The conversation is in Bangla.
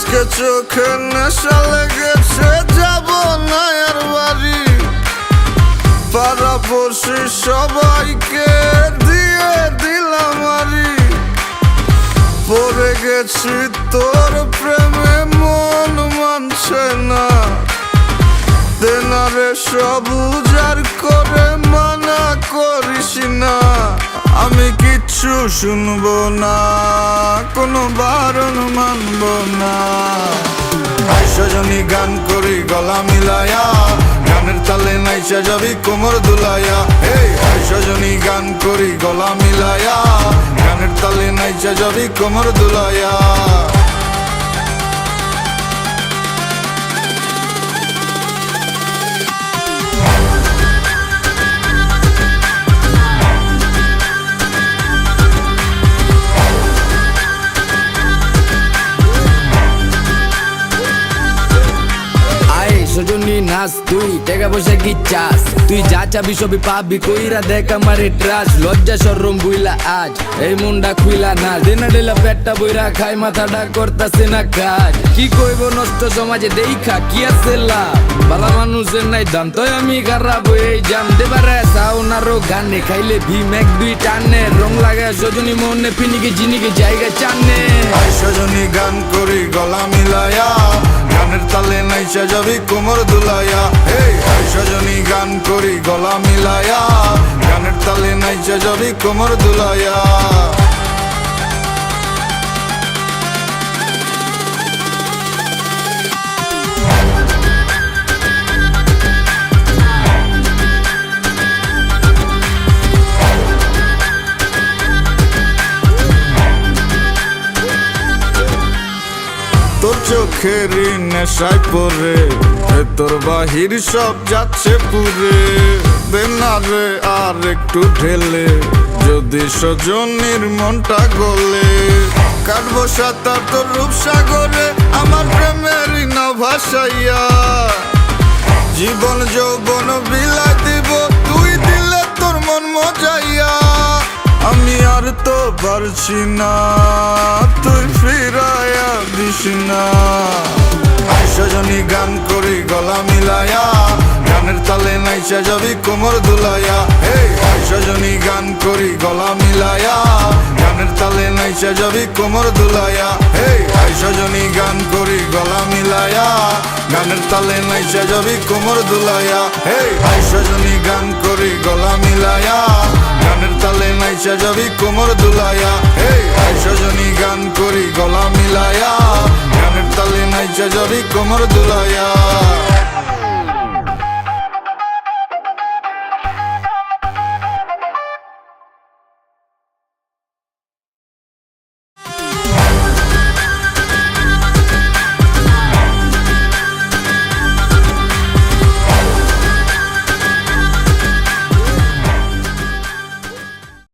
আজকে চোখে নেশা লেগেছে, যাব না আর বাড়ি। পাড়াপড়শি সবাইকে দিয়ে দিলাম আরি। পড়ে গেছি তোর প্রেমে, মন মানছে না। দেনারে সব উজাড় করে মানা করিস না। আমি কিচ্ছু শুনবো না, কোনো বারণ মানব না। সজনী গান করি গলা মিলায়া, গানের তালে নাইচা যাবি কোমর দুলাইয়া। এই সজনী গান করি গলা মিলায়া, গানের তালে নাইচা যাবি কোমর দুলাইয়া। সজনী নাচ, তুই টাকা পয়সা কি চাস? তুই যা চাবি সবই পাবি, কইরা দেখ আমারে ট্রাস। লজ্জা শরম বুইলা আজ এই মুন্ডা খুইলা না। দিনা ডেলা পেটটা বইরা খাই, মাথাটা করতাছে না কাজ। কি কইব নষ্ট সমাজে দেখা কি আছে লাভ? বালা মানুষের নাই দাম, তো আমি খারাপ হয়ে জাম। দেবারে সাউনারও গানে খাইলে ভীম এক দুই টানে। রং লাগায় সজনী মনে পিনিকে জিনিকে জায়গা চানে। সজনী গান করি গলা মিলায়া, গানের তালে নাইচা যাবি কোমর দুলাইয়া। এই সজনী গান করি গলা মিলায়া, গানের তালে নাইচা যাবি কোমর দুলাইয়া। তোর চোখেরই নেশায় পরে তোর বাহির সব যাচ্ছে পুরে। দেনারে আর একটু ঢেলে, যদি সজনীর মনটা গলে। কাটবো সাঁতার তোর রূপসাগরে, আমার প্রেমেরই না ভাসাইয়া। জীবন যৌবন বিলাই দিব, তুই দিলে তোর মন মজাইয়া। আমি আর তো পারছি না, তুই ফিরাইয়া দিস না। সজনী গান করি গলা মিলায়া, গানের তালে নাইচা যাবি কোমর দুলাইয়া। এই সজনী গান করি গলা মিলায়া, গানের তালে নাইচা যাবি কোমর দুলাইয়া। এই সজনী গান করি গলা মিলায়া, গানের তালে নাইচা যাবি কোমর দুলাইয়া। এই সজনী গান করি গলা মিলায়া, গানের তালে নাইচা যাবি কোমর দুলাইয়া। এই সজনী গান করি গলা মিলায়া, গানের তালে নাইচা যাবি কোমর দুলাইয়া।